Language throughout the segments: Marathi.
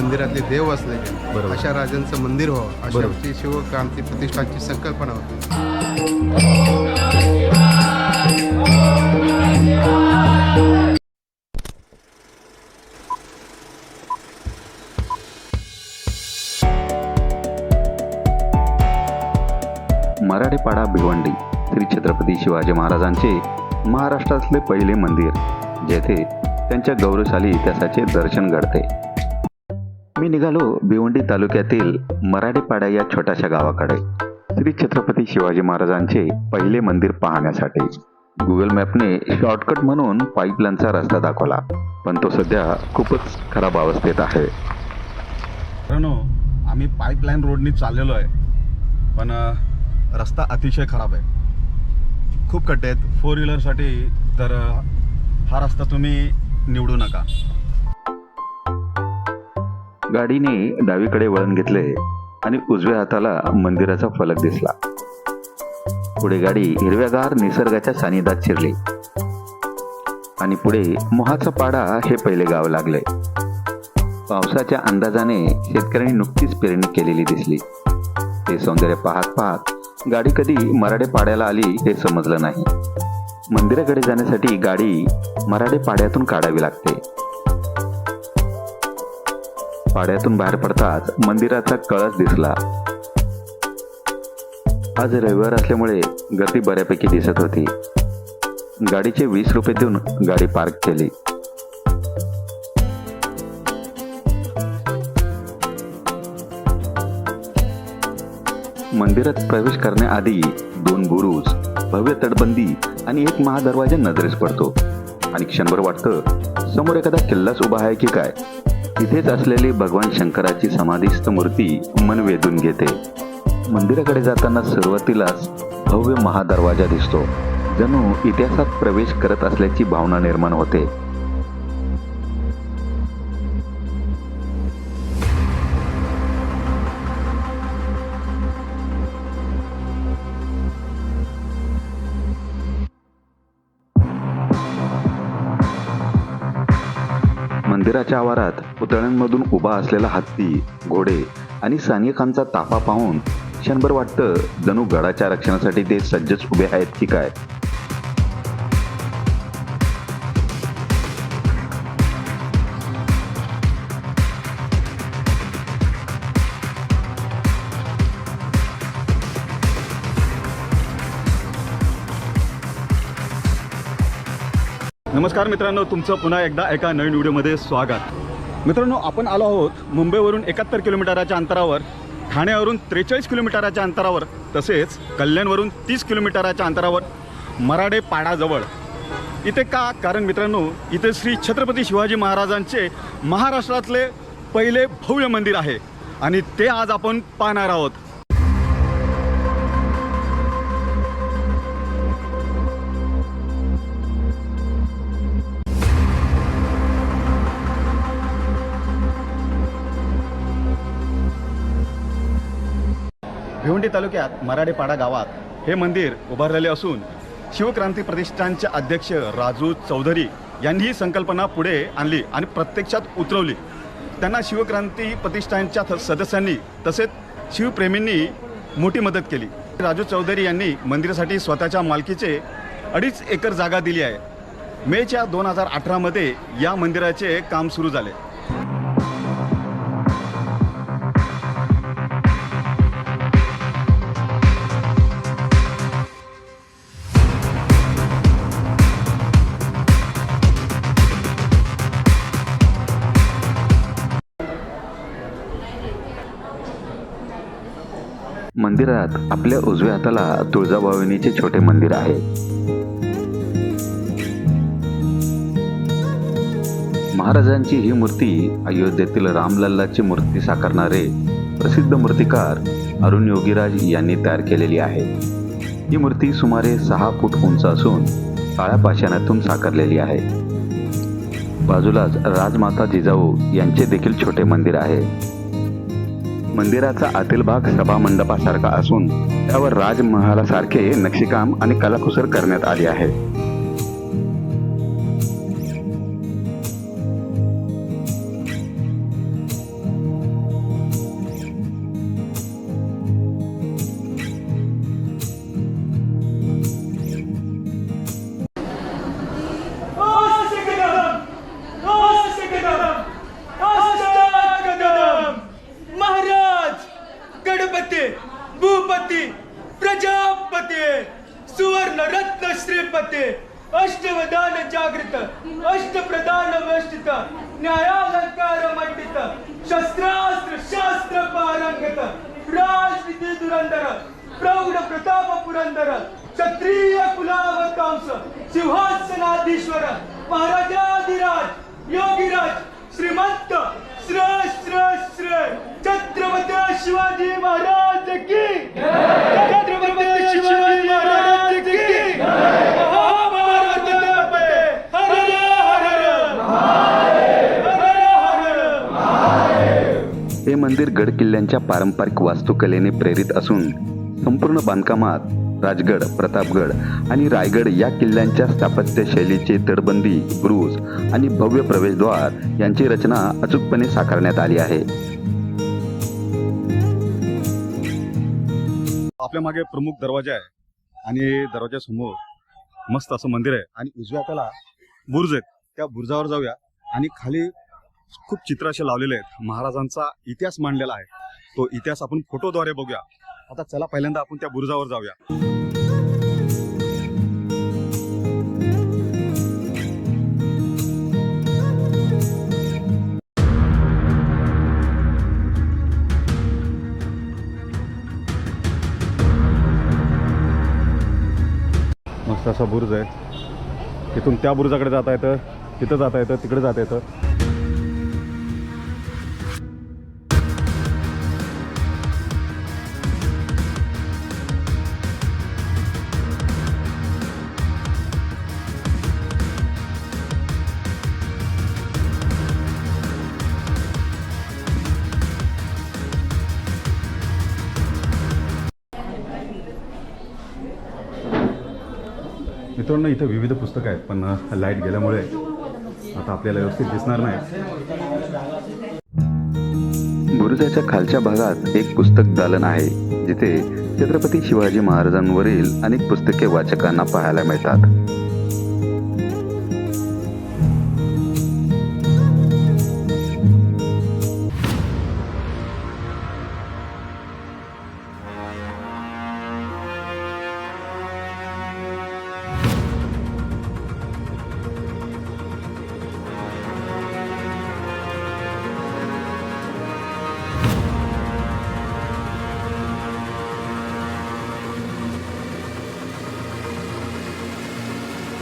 मंदिरातले देव असलेले बरोबर. अशा राजांचं मंदिर व्हावं अशी बरोबर. आमची शिवक्रांती प्रतिष्ठानची संकल्पना होती. मराठेपाडा भिवंडी श्री छत्रपती शिवाजी महाराजांचे महाराष्ट्रातले पहिले मंदिर, जेथे त्यांच्या गौरवशाली इतिहासाचे दर्शन घडते. मी निघालो भिवंडी तालुक्यातील मराठेपाडा या छोट्याशा गावाकडे श्री छत्रपती शिवाजी महाराजांचे पहिले मंदिर पाहण्यासाठी. गुगल मॅपने शॉर्टकट म्हणून पाईपलाईनचा रस्ता दाखवला, पण तो सध्या खूपच खराब अवस्थेत आहे. मित्रांनो, आम्ही पाईपलाईन रोडनी चाललेलो आहे, पण रस्ता अतिशय खराब आहे. खूप खड्डे आहेत 4 व्हीलरसाठी, तर हा रस्ता तुम्ही निवडू नका. गाडीने डावीकडे वळण घेतले आणि उजव्या हाताला मंदिराचा फलक दिसला. पुढे गाडी हिरव्यागार निसर्गाच्या सानिध्यात शिरली आणि पुढे मोहाचा पाडा हे पहिले गाव लागले. पावसाच्या अंदाजाने शेतकऱ्यांनी नुकतीच पेरणी केलेली दिसली. ते सौंदर्य पाहत पाहत गाडी कधी मराठेपाड्याला आली हे समजलं नाही. मंदिराकडे जाण्यासाठी गाडी मराठेपाड्यातून काढावी लागते. पाड्यातून बाहेर पडताच मंदिराचा कळस दिसला. आज रविवार असल्यामुळे गर्दी बऱ्यापैकी दिसत होती. गाडीचे 20 रुपये देऊन गाडी पार्क केली. मंदिरात प्रवेश करण्याआधी 2 बुरुज, भव्य तटबंदी आणि एक महादरवाजा नजरेस पडतो आणि क्षणभर वाटतं समोर एखादा किल्लाच उभा आहे की काय. तिथेच असलेली भगवान शंकराची समाधीस्थ मूर्ती मन वेधून घेते. मंदिराकडे जाताना सुरुवातीलाच भव्य महादरवाजा दिसतो. जणू इतिहासात प्रवेश करत असल्याची भावना निर्माण होते. मंदिराच्या आवारात पुतळ्यांमधून उभा असलेला हत्ती, घोडे आणि सैनिकांचा ताफा पाहून क्षणभर वाटतं जणू गडाच्या रक्षणासाठी ते सज्जच उभे आहेत की काय. नमस्कार मित्रांनो, तुमचं पुन्हा एकदा एका नवीन व्हिडिओमध्ये स्वागत. मित्रांनो, आपण आलो आहोत मुंबईवरून 71 किलोमीटरच्या अंतरावर, ठाण्यावरून 43 किलोमीटरच्या अंतरावर, तसेच कल्याणवरून 30 किलोमीटरच्या अंतरावर मराठेपाडाजवळ. इथे का? कारण मित्रांनो, इथे श्री छत्रपती शिवाजी महाराजांचे महाराष्ट्रातले पहिले भव्य मंदिर आहे आणि ते आज आपण पाहणार आहोत. भिवंडी तालुक्यात मराठेपाडा गावात हे मंदिर उभारलेले असून शिवक्रांती प्रतिष्ठानचे अध्यक्ष राजू चौधरी यांनी ही संकल्पना पुढे आणली आणि प्रत्यक्षात उतरवली. त्यांना शिवक्रांती प्रतिष्ठानच्या सदस्यांनी तसेच शिवप्रेमींनी मोठी मदत केली. राजू चौधरी यांनी मंदिरासाठी स्वतःच्या मालकीचे 2.5 एकर जागा दिली आहे. मेच्या 2018मध्ये या मंदिराचे काम सुरू झाले. मंदिरात आपल्या उजव्या हाताला तुळजाभवानीचे छोटे मंदिर आहे. महाराजांची ही मूर्ती अयोध्येतील रामलल्लाची मूर्ती साकारणारे प्रसिद्ध मूर्तिकार अरुण योगीराज यांनी तयार केलेली आहे. ही मूर्ती सुमारे 6 फूट उंच असून काळ्या पाषाणातून साकारलेली आहे. बाजूलाच राजमाता जिजाऊ यांचे देखील छोटे मंदिर आहे. मंदिराचा आतील भाग सभा मंडपासारखा असून त्यावर राजमहालासारखे नक्षीकाम आणि कलाकुसर करण्यात आले आहे. सुवर्ण रत्न श्रीपते अष्टवदान जागृत अष्टप्रधान वेष्टित न्यायालंकार मंडित शस्त्रास्त्र शास्त्र पारंगत राजनीती धुरंधर प्रौढ प्रताप पुरंदर क्षत्रिय कुलावतांश सिंहासनाधीश्वर महाराजाधिराज योगीराज श्रीमंत श्रेय श्रेय श्रेय छत्रपती शिवाजी महाराज की छत्रपती शिवाजी महाराज की महाभारत हर हे मंदिर गड किल्ल्यांच्या पारंपरिक वास्तुकलेने प्रेरित असून संपूर्ण बांधकामात राजगड, प्रतापगड आणि रायगड या किल्ल्यांच्या स्थापत्य शैलीची तटबंदी, ब्रूज आणि भव्य प्रवेशद्वार यांची रचना अचूकपणे साकारण्यात आली आहे. आपल्या मागे प्रमुख दरवाजा आहे आणि दरवाजासमोर मस्त असं मंदिर आहे आणि उजव्या हाताला बुर्ज आहेत. त्या बुर्जावर जाऊया आणि खाली खूप चित्र असे लावलेले आहेत. महाराजांचा इतिहास मांडलेला आहे. तो इतिहास आपण फोटोद्वारे बघूया. आता चला पहिल्यांदा आपण त्या बुर्जावर जाऊया. मस्त असा बुर्ज आहे. तिथून त्या बुर्जाकडे जाता येतं, तिथं जाता येतं, तिकडे जाता येतं. मित्रांनो, इथे विविध पुस्तकं आहेत पण लाईट गेल्यामुळे आता आपल्याला व्यवस्थित दिसणार नाही. बुरुजाच्या खालच्या भागात एक पुस्तक दालन आहे जिथे छत्रपती शिवाजी महाराजांवरील अनेक पुस्तके वाचकांना पाहायला मिळतात.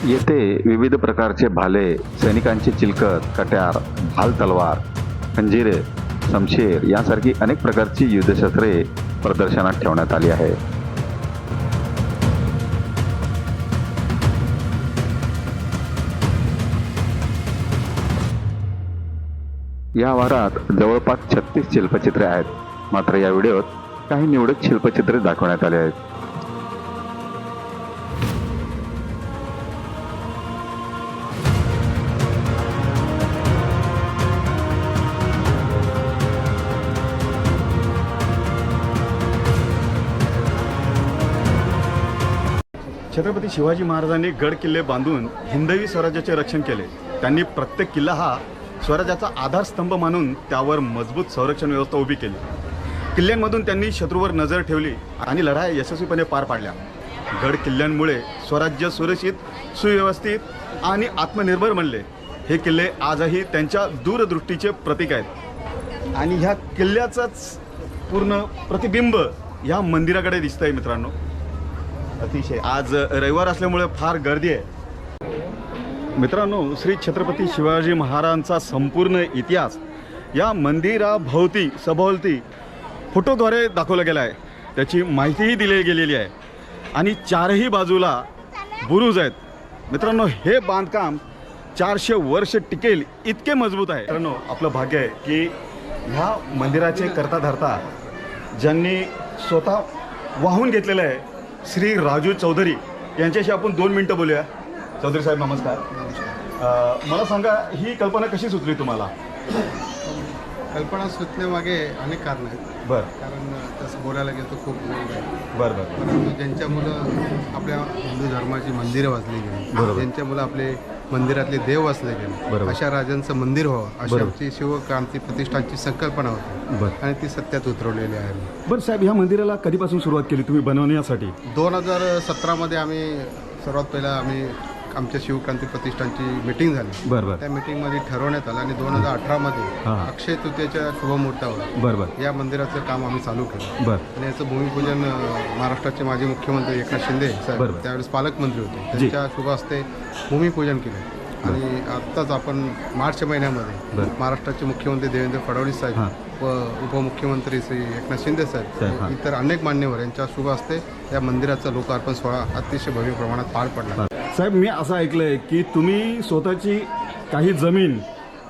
येथे विविध प्रकारचे भाले, सैनिकांचे चिलकत, कट्यार, ढाल तलवार, खंजिरे, शमशेर यासारखी अनेक प्रकारची युद्धशस्त्रे प्रदर्शनात ठेवण्यात आली आहे. या आवारात जवळपास 36 शिल्पचित्रे आहेत. मात्र या व्हिडिओत काही निवडक शिल्पचित्रे दाखवण्यात आले आहेत. छत्रपती शिवाजी महाराजांनी गड किल्ले बांधून हिंदवी स्वराज्याचे रक्षण केले. त्यांनी प्रत्येक किल्ला हा स्वराज्याचा आधारस्तंभ मानून त्यावर मजबूत संरक्षण व्यवस्था उभी केली. किल्ल्यांमधून त्यांनी शत्रूवर नजर ठेवली आणि लढाई यशस्वीपणे पार पाडल्या. गड किल्ल्यांमुळे स्वराज्य सुरक्षित, सुव्यवस्थित आणि आत्मनिर्भर बनले. हे किल्ले आजही त्यांच्या दूरदृष्टीचे प्रतीक आहेत आणि ह्या किल्ल्याचंच पूर्ण प्रतिबिंब ह्या मंदिराकडे दिसतंय. मित्रांनो, अतिशय आज रविवार असल्यामुळे फार गर्दी आहे. मित्रांनो, श्री छत्रपती शिवाजी महाराजांचा संपूर्ण इतिहास या मंदिराभोवती सभोवती फोटोद्वारे दाखवला गेला आहे. त्याची माहितीही दिली गेलेली आहे आणि चारही बाजूला बुरुज आहेत. मित्रांनो, हे बांधकाम 400 वर्ष टिकेल इतके मजबूत आहे. मित्रांनो, आपलं भाग्य आहे की ह्या मंदिराचे करता धरता ज्यांनी स्वतः वाहून घेतलेलं आहे श्री राजू चौधरी यांच्याशी आपण 2 मिनटं बोलूया. चौधरी साहेब, नमस्कार. मला सांगा, ही कल्पना कशी सुचली तुम्हाला? कल्पना सुचण्यामागे अनेक कारणं आहेत. बरं. कारण तसं बोलायला गेलं तर खूप लोक आहेत. बरं बरं. परंतु ज्यांच्यामुळं आपल्या हिंदू धर्माची मंदिरं वाचली गेली, बरोबर. ज्यांच्यामुळं आपले मंदिरातले देव असले बरोबर. गेले अशा राजांचं मंदिर व्हावं बरोबर. अशाची शिवक्रांती प्रतिष्ठानची संकल्पना होती बरं आणि ती सत्यात उतरवलेली आहे. बरं साहेब, ह्या मंदिराला कधीपासून सुरुवात केली तुम्ही बनवण्यासाठी? 2017मध्ये आम्ही सर्वात पहिला आमच्या शिवक्रांती प्रतिष्ठानची मीटिंग झाली. बरं बरं त्या मीटिंगमध्ये ठरवण्यात आलं आणि 2018मध्ये हां. अक्षय तृतीयेच्या शुभमुहूर्तावर बरं बरं या मंदिराचं काम आम्ही चालू केलं बरं आणि याचं भूमिपूजन महाराष्ट्राचे माजी मुख्यमंत्री एकनाथ शिंदे साहेब बरोबर. त्यावेळेस पालकमंत्री होते, त्यांच्या शुभ हस्ते भूमिपूजन केलं आणि आत्ताच आपण मार्च महिन्यामध्ये बरं. महाराष्ट्राचे मुख्यमंत्री देवेंद्र फडणवीस हां. साहेब व उपमुख्यमंत्री श्री एकनाथ शिंदे साहेब, साहेब हां. इतर अनेक मान्यवर यांच्या शुभ हस्ते या मंदिराचा लोकार्पण सोहळा अतिशय भव्य प्रमाणात पार पडला. साहेब, मी असं ऐकलंय की तुम्ही स्वतःची काही जमीन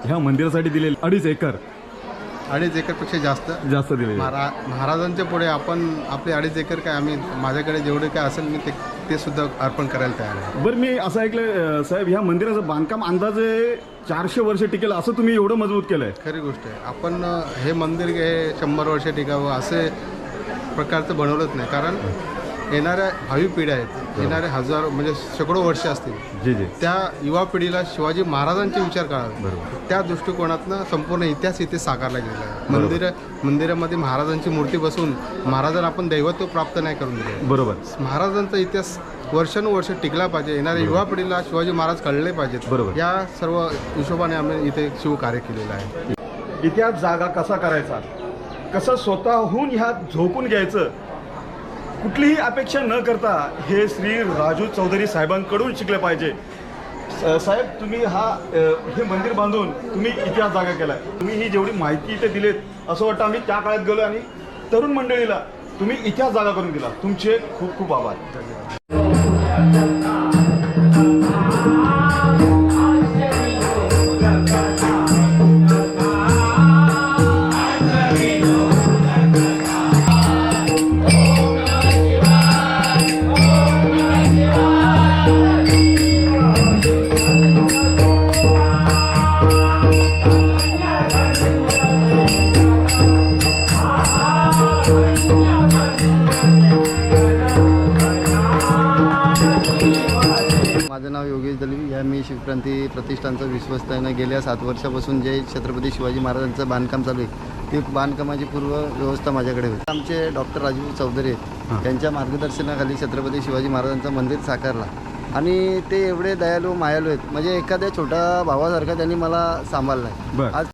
ह्या मंदिरासाठी दिलेली 2.5 एकर 2.5 एकरपेक्षा जास्त दिलेली. महाराजांच्या पुढे आपण आपले 2.5 एकर काय आम्ही माझ्याकडे जेवढे काय असेल मी ते सुद्धा अर्पण करायला तयार आहे. बरं, मी असं ऐकलं साहेब, ह्या मंदिराचं बांधकाम अंदाजे 400 वर्ष टिकेल असं तुम्ही एवढं मजबूत केलंय. खरी गोष्ट आहे. आपण हे मंदिर हे 100 वर्ष टिकावं असे प्रकारचं बनवलंच नाही, कारण येणाऱ्या भावी पिढ्या आहेत, येणारे हजारो म्हणजे शेकडो वर्ष असतील, जी जी त्या युवा पिढीला शिवाजी महाराजांचे विचार कळावे, बरोबर. त्या दृष्टिकोनातनं संपूर्ण इतिहास इथे साकारला गेलेला आहे. मंदिरामध्ये महाराजांची मूर्ती बसून महाराजांना आपण दैवत्व प्राप्त नाही करून दिले. बरोबर. महाराजांचा इतिहास वर्षानुवर्ष टिकला पाहिजे, येणाऱ्या युवा पिढीला शिवाजी महाराज कळले पाहिजेत. बरोबर. या सर्व हिशोबाने आम्ही इथे शिवकार्य केलेलं आहे. इतिहास जागा कसा करायचा, कसं स्वतःहून ह्यात झोकून घ्यायचं, कुठलीही अपेक्षा न करता हे श्री राजू चौधरी साहेबांकडून शिकले पाहिजे. साहेब, तुम्ही हे मंदिर बांधून तुम्ही इतिहास जागा केलाय. तुम्ही ही जेवढी माहिती इथे दिलेत असं वाटतं आम्ही त्या काळात गेलो आणि तरुण मंडळीला तुम्ही इतिहास जागा करून दिला. तुमचे खूप खूप आभार. माझं नाव योगेश दलवी या मी शिवक्रांती प्रतिष्ठानचा विश्वस्त आहे. गेल्या 7 वर्षापासून जे छत्रपती शिवाजी महाराजांचं बांधकाम चालू आहे ते बांधकामाची पूर्व व्यवस्था माझ्याकडे होती. आमचे डॉक्टर राजू चौधरी आहेत, त्यांच्या मार्गदर्शनाखाली छत्रपती शिवाजी महाराजांचं मंदिर साकारला आणि ते एवढे दयालू मायालू आहेत, म्हणजे एखाद्या छोट्या भावासारखा त्यांनी मला सांभाळला आहे. आज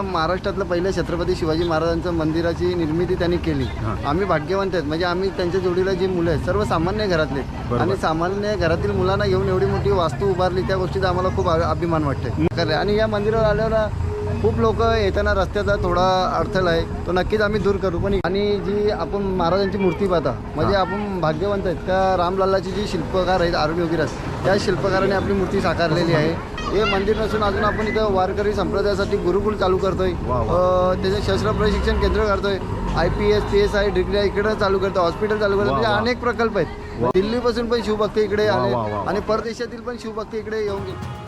महाराष्ट्रातलं पहिलं छत्रपती शिवाजी महाराजांचं मंदिराची निर्मिती त्यांनी केली. आम्ही भाग्यवंत आहेत, म्हणजे आम्ही त्यांच्या जोडीला जी मुलं आहेत सर्व सामान्य घरातले आणि सामान्य घरातील मुलांना घेऊन एवढी मोठी वास्तू उभारली, त्या गोष्टीचा आम्हाला खूप अभिमान वाटते. आणि या मंदिरावर आल्यावर खूप लोक येताना रस्त्याचा थोडा अडथळा आहे, तो नक्कीच आम्ही दूर करू. पण आणि जी आपण महाराजांची मूर्ती पाहता, म्हणजे आपण भाग्यवंत आहेत का रामलालाची जी शिल्पकार आहेत अरुण योगीराज, त्या शिल्पकाराने आपली मूर्ती साकारलेली आहे. हे मंदिर नसून अजून आपण इथं वारकरी संप्रदायासाठी गुरुकुल चालू करतोय, त्याचे शस्त्र प्रशिक्षण केंद्र करतोय, IPS PSI डिग्री इकडे चालू करतो, हॉस्पिटल चालू करतो, म्हणजे अनेक प्रकल्प आहेत. दिल्लीपासून पण शिवभक्त इकडे आले आणि परदेशातील पण शिवभक्त इकडे येऊन गेले.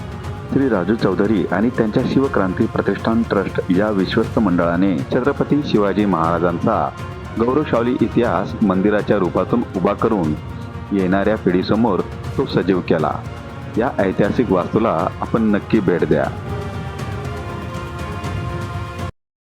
श्री राजू चौधरी आणि त्यांच्या शिवक्रांती प्रतिष्ठान ट्रस्ट या विश्वस्त मंडळाने छत्रपती शिवाजी महाराजांचा गौरवशाली इतिहास मंदिराच्या रूपातून उभा करून येणाऱ्या पिढीसमोर तो सजीव केला. या ऐतिहासिक वास्तूला आपण नक्की भेट द्या.